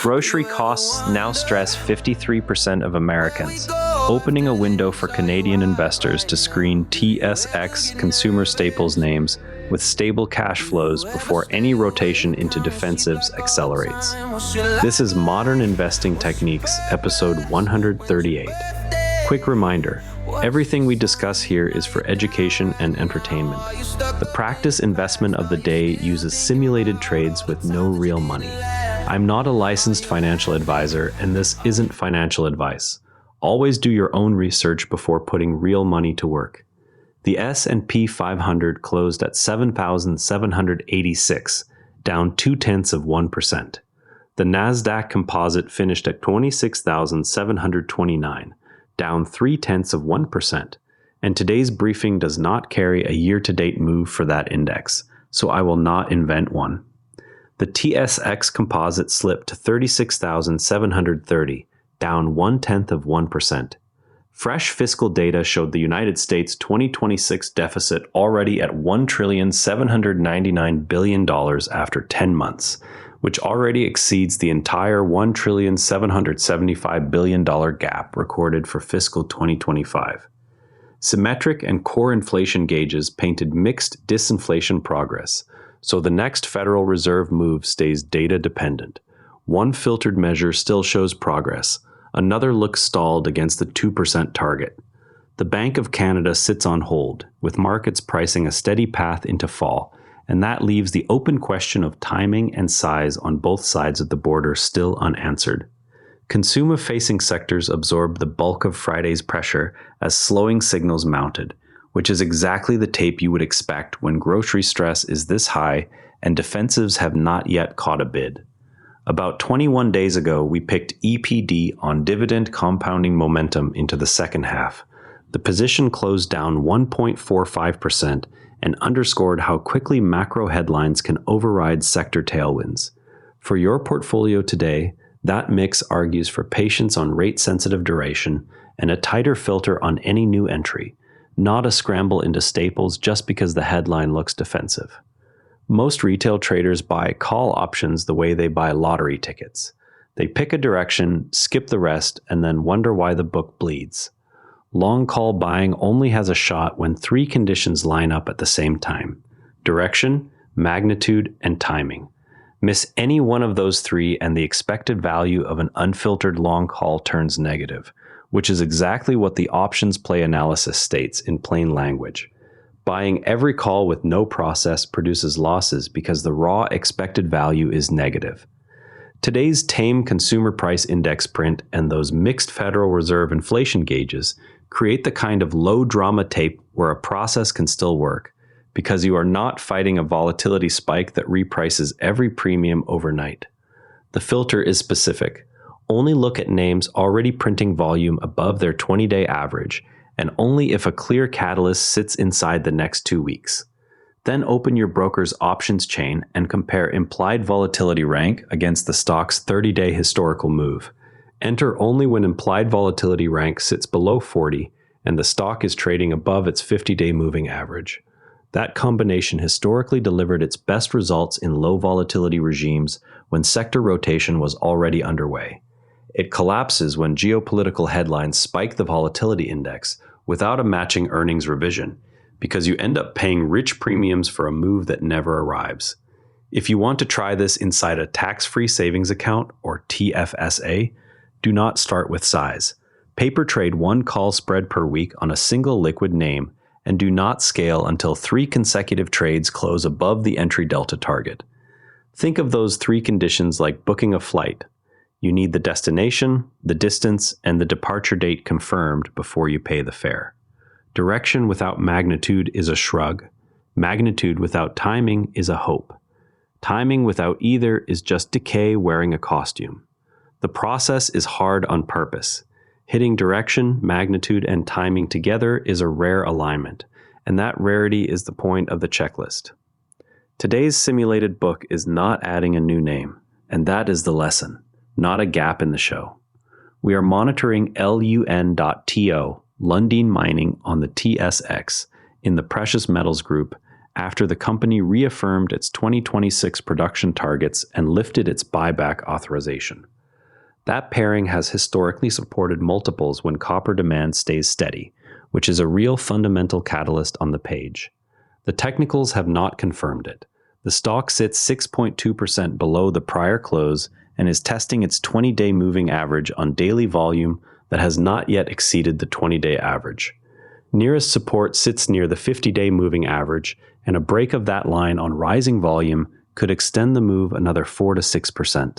Grocery costs now stress 53% of Americans, opening a window for Canadian investors to screen TSX consumer staples names with stable cash flows before any rotation into defensives accelerates. This is Modern Investing Techniques, episode 138. Quick reminder, everything we discuss here is for education and entertainment. The practice investment of the day uses simulated trades with no real money. I'm not a licensed financial advisor, and this isn't financial advice. Always do your own research before putting real money to work. The S&P 500 closed at 7,786, down 0.2%. The NASDAQ Composite finished at 26,729, down 0.3%. And today's briefing does not carry a year-to-date move for that index, so I will not invent one. The TSX Composite slipped to 36,730, down 0.1%. Fresh fiscal data showed the United States 2026 deficit already at $1,799 billion after 10 months, which already exceeds the entire $1,775 billion gap recorded for fiscal 2025. Symmetric and core inflation gauges painted mixed disinflation progress, so the next Federal Reserve move stays data dependent. One filtered measure still shows progress. Another looks stalled against the 2% target. The Bank of Canada sits on hold, with markets pricing a steady path into fall, and that leaves the open question of timing and size on both sides of the border still unanswered. Consumer-facing sectors absorbed the bulk of Friday's pressure as slowing signals mounted, which is exactly the tape you would expect when grocery stress is this high and defensives have not yet caught a bid. About 21 days ago, we picked EPD on dividend compounding momentum into the second half. The position closed down 1.45% and underscored how quickly macro headlines can override sector tailwinds. For your portfolio today, that mix argues for patience on rate-sensitive duration and a tighter filter on any new entry, not a scramble into staples just because the headline looks defensive. Most retail traders buy call options the way they buy lottery tickets. They pick a direction, skip the rest, and then wonder why the book bleeds. Long call buying only has a shot when three conditions line up at the same time: direction, magnitude, and timing. Miss any one of those three and the expected value of an unfiltered long call turns negative, which is exactly what the options play analysis states in plain language. Buying every call with no process produces losses because the raw expected value is negative. Today's tame consumer price index print and those mixed Federal Reserve inflation gauges create the kind of low drama tape where a process can still work, because you are not fighting a volatility spike that reprices every premium overnight. The filter is specific. Only look at names already printing volume above their 20-day average, and only if a clear catalyst sits inside the next 2 weeks. Then open your broker's options chain and compare implied volatility rank against the stock's 30-day historical move. Enter only when implied volatility rank sits below 40 and the stock is trading above its 50-day moving average. That combination historically delivered its best results in low volatility regimes when sector rotation was already underway. It collapses when geopolitical headlines spike the volatility index without a matching earnings revision, because you end up paying rich premiums for a move that never arrives. If you want to try this inside a tax-free savings account, or TFSA, do not start with size. Paper trade one call spread per week on a single liquid name, and do not scale until 3 consecutive trades close above the entry delta target. Think of those 3 conditions like booking a flight. You need the destination, the distance, and the departure date confirmed before you pay the fare. Direction without magnitude is a shrug. Magnitude without timing is a hope. Timing without either is just decay wearing a costume. The process is hard on purpose. Hitting direction, magnitude, and timing together is a rare alignment, and that rarity is the point of the checklist. Today's simulated book is not adding a new name, and that is the lesson, not a gap in the show. We are monitoring LUN.TO, Lundin Mining, on the TSX in the precious metals group after the company reaffirmed its 2026 production targets and lifted its buyback authorization. That pairing has historically supported multiples when copper demand stays steady, which is a real fundamental catalyst on the page. The technicals have not confirmed it. The stock sits 6.2% below the prior close and is testing its 20-day moving average on daily volume that has not yet exceeded the 20-day average. Nearest support sits near the 50-day moving average, and a break of that line on rising volume could extend the move another 4 to 6%.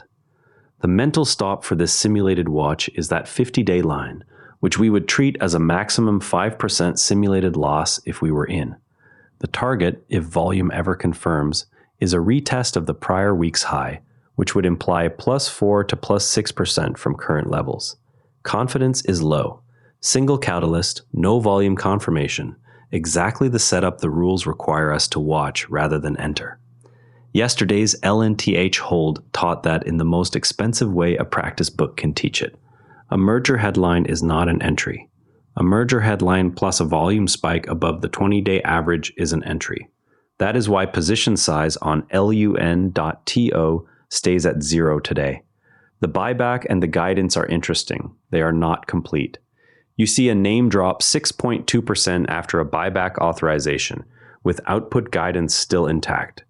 The mental stop for this simulated watch is that 50-day line, which we would treat as a maximum 5% simulated loss if we were in. The target, if volume ever confirms, is a retest of the prior week's high, which would imply plus 4 to plus 6% from current levels. Confidence is low. Single catalyst, no volume confirmation, exactly the setup the rules require us to watch rather than enter. Yesterday's LNTH hold taught that in the most expensive way a practice book can teach it. A merger headline is not an entry. A merger headline plus a volume spike above the 20-day average is an entry. That is why position size on LUN.TO stays at 0 today. The buyback and the guidance are interesting. They are not complete. You see a name drop 6.2% after a buyback authorization, with output guidance still intact.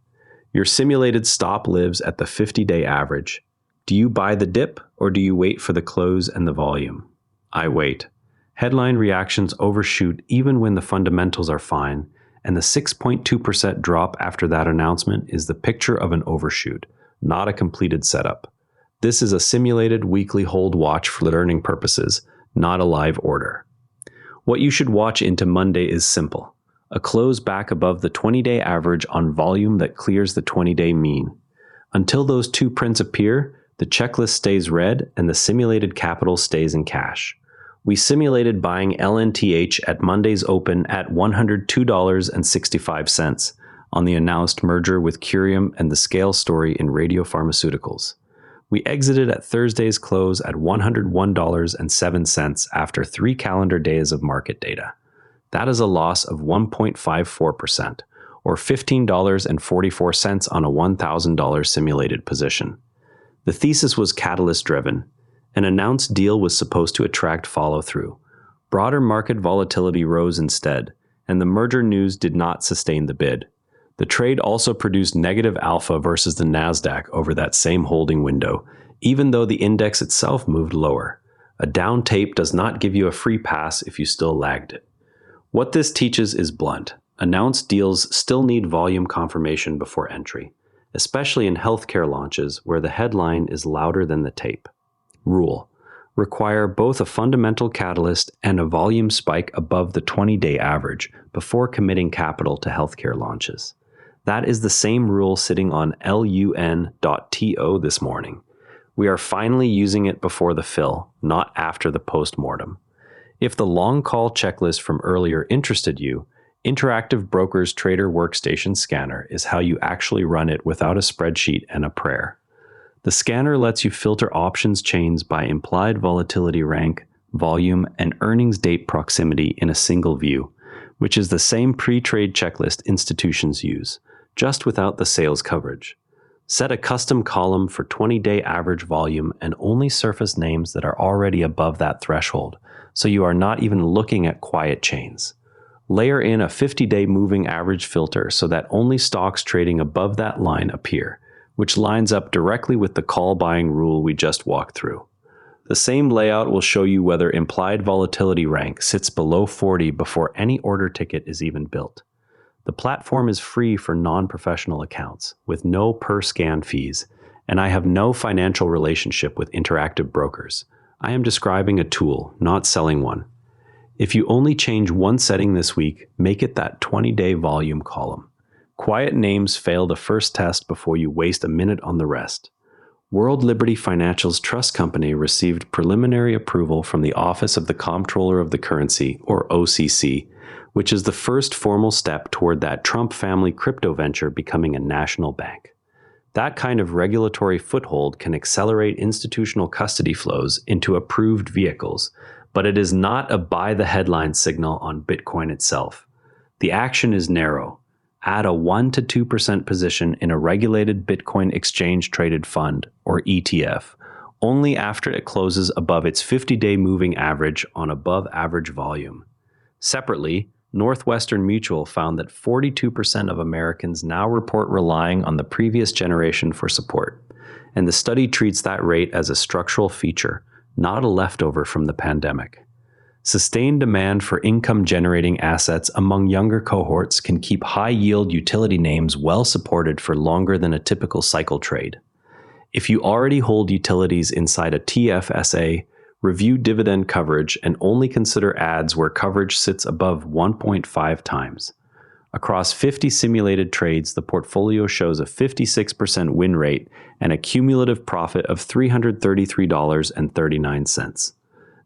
Your simulated stop lives at the 50-day average. Do you buy the dip or do you wait for the close and the volume? I wait. Headline reactions overshoot even when the fundamentals are fine, and the 6.2% drop after that announcement is the picture of an overshoot, not a completed setup. This is a simulated weekly hold watch for learning purposes, not a live order. What you should watch into Monday is simple. A close back above the 20-day average on volume that clears the 20-day mean. Until those two prints appear, the checklist stays red and the simulated capital stays in cash. We simulated buying LNTH at Monday's open at $102.65 on the announced merger with Curium and the scale story in radiopharmaceuticals. We exited at Thursday's close at $101.07 after 3 calendar days of market data. That is a loss of 1.54%, or $15.44 on a $1,000 simulated position. The thesis was catalyst-driven. An announced deal was supposed to attract follow-through. Broader market volatility rose instead, and the merger news did not sustain the bid. The trade also produced negative alpha versus the NASDAQ over that same holding window, even though the index itself moved lower. A down tape does not give you a free pass if you still lagged it. What this teaches is blunt. Announced deals still need volume confirmation before entry, especially in healthcare launches where the headline is louder than the tape. Rule: require both a fundamental catalyst and a volume spike above the 20-day average before committing capital to healthcare launches. That is the same rule sitting on LUN.TO this morning. We are finally using it before the fill, not after the post-mortem. If the long call checklist from earlier interested you, Interactive Broker's Trader Workstation Scanner is how you actually run it without a spreadsheet and a prayer. The scanner lets you filter options chains by implied volatility rank, volume, and earnings date proximity in a single view, which is the same pre-trade checklist institutions use, just without the sales coverage. Set a custom column for 20-day average volume and only surface names that are already above that threshold, so you are not even looking at quiet chains. Layer in a 50-day moving average filter so that only stocks trading above that line appear, which lines up directly with the call buying rule we just walked through. The same layout will show you whether implied volatility rank sits below 40 before any order ticket is even built. The platform is free for non-professional accounts, with no per-scan fees, and I have no financial relationship with Interactive Brokers. I am describing a tool, not selling one. If you only change one setting this week, make it that 20-day volume column. Quiet names fail the first test before you waste a minute on the rest. World Liberty Financial's trust company received preliminary approval from the Office of the Comptroller of the Currency, or OCC, which is the first formal step toward that Trump family crypto venture becoming a national bank. That kind of regulatory foothold can accelerate institutional custody flows into approved vehicles, but it is not a buy-the-headline signal on Bitcoin itself. The action is narrow. Add a 1 to 2% position in a regulated Bitcoin exchange-traded fund, or ETF, only after it closes above its 50-day moving average on above-average volume. Separately, Northwestern Mutual found that 42% of Americans now report relying on the previous generation for support, and the study treats that rate as a structural feature, not a leftover from the pandemic. Sustained demand for income-generating assets among younger cohorts can keep high-yield utility names well supported for longer than a typical cycle trade. If you already hold utilities inside a TFSA, review dividend coverage and only consider adds where coverage sits above 1.5 times. Across 50 simulated trades, the portfolio shows a 56% win rate and a cumulative profit of $333.39.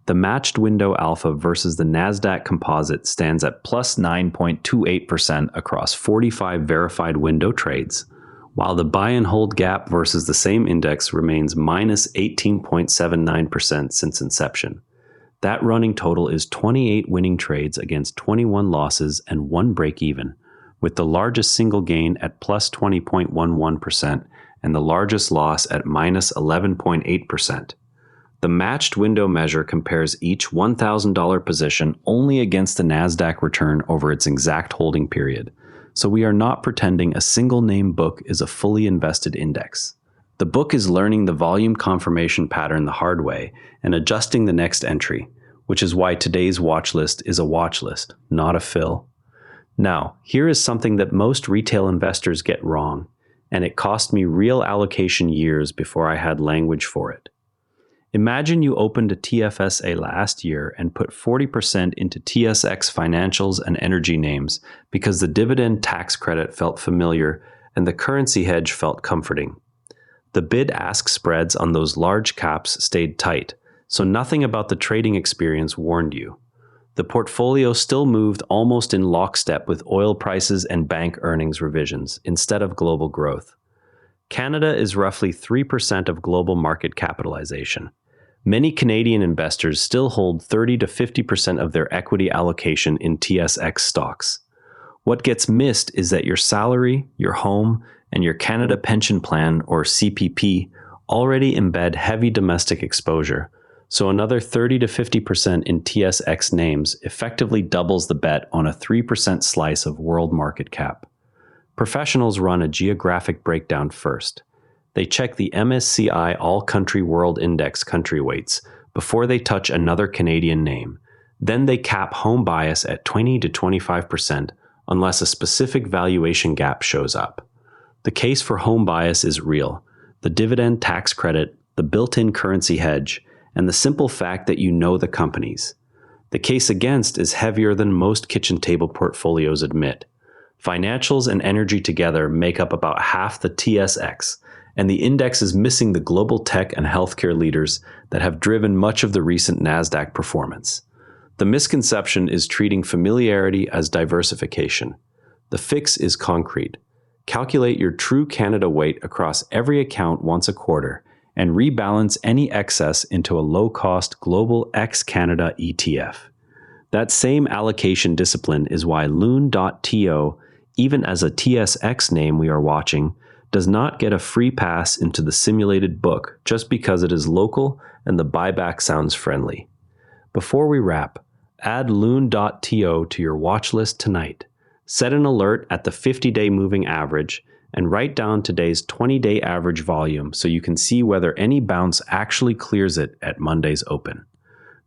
The matched window alpha versus the NASDAQ Composite stands at plus 9.28% across 45 verified window trades, while the buy and hold gap versus the same index remains minus 18.79% since inception. That running total is 28 winning trades against 21 losses and 1 break-even, with the largest single gain at plus 20.11% and the largest loss at minus 11.8%. The matched window measure compares each $1,000 position only against the NASDAQ return over its exact holding period, so we are not pretending a single name book is a fully invested index. The book is learning the volume confirmation pattern the hard way and adjusting the next entry, which is why today's watch list is a watch list, not a fill. Now, here is something that most retail investors get wrong, and it cost me real allocation years before I had language for it. Imagine you opened a TFSA last year and put 40% into TSX financials and energy names because the dividend tax credit felt familiar and the currency hedge felt comforting. The bid-ask spreads on those large caps stayed tight, so nothing about the trading experience warned you. The portfolio still moved almost in lockstep with oil prices and bank earnings revisions instead of global growth. Canada is roughly 3% of global market capitalization. Many Canadian investors still hold 30 to 50% of their equity allocation in TSX stocks. What gets missed is that your salary, your home, and your Canada Pension Plan, or CPP, already embed heavy domestic exposure, so another 30 to 50% in TSX names effectively doubles the bet on a 3% slice of world market cap. Professionals run a geographic breakdown first. They check the MSCI All-Country World Index country weights before they touch another Canadian name. Then they cap home bias at 20 to 25% unless a specific valuation gap shows up. The case for home bias is real: the dividend tax credit, the built-in currency hedge, and the simple fact that you know the companies. The case against is heavier than most kitchen table portfolios admit. Financials and energy together make up about half the TSX, and the index is missing the global tech and healthcare leaders that have driven much of the recent NASDAQ performance. The misconception is treating familiarity as diversification. The fix is concrete. Calculate your true Canada weight across every account once a quarter and rebalance any excess into a low-cost global ex-Canada ETF. That same allocation discipline is why Loon.to, even as a TSX name we are watching, does not get a free pass into the simulated book just because it is local and the buyback sounds friendly. Before we wrap, add Loon.to to your watch list tonight. Set an alert at the 50-day moving average and write down today's 20-day average volume so you can see whether any bounce actually clears it at Monday's open.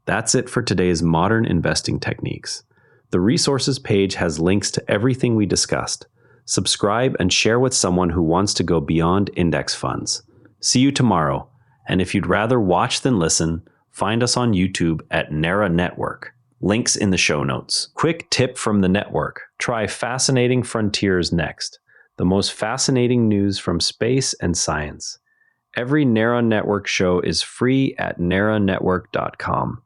That's it for today's modern investing techniques. The resources page has links to everything we discussed. Subscribe and share with someone who wants to go beyond index funds. See you tomorrow, and if you'd rather watch than listen, find us on YouTube at NARA Network. Links in the show notes. Quick tip from the network: try Fascinating Frontiers next, the most fascinating news from space and science. Every NARA Network show is free at naranetwork.com.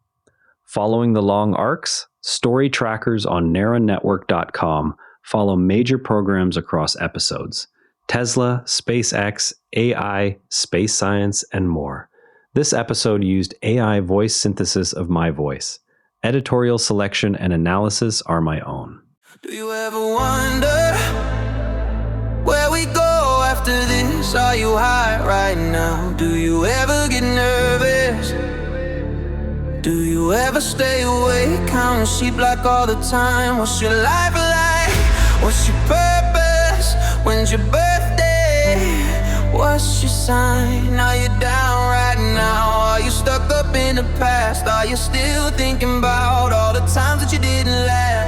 Following the long arcs, story trackers on naranetwork.com follow major programs across episodes: Tesla, SpaceX, AI, space science, and more. This episode used AI voice synthesis of my voice. Editorial selection and analysis are my own. Do you ever wonder where we go after this? Are you high right now? Do you ever get nervous you ever stay awake, counting sheep like all the time? What's your life like? What's your purpose? When's your birthday? What's your sign? Are you down right now? Are you stuck up in the past? Are you still thinking about all the times that you didn't last?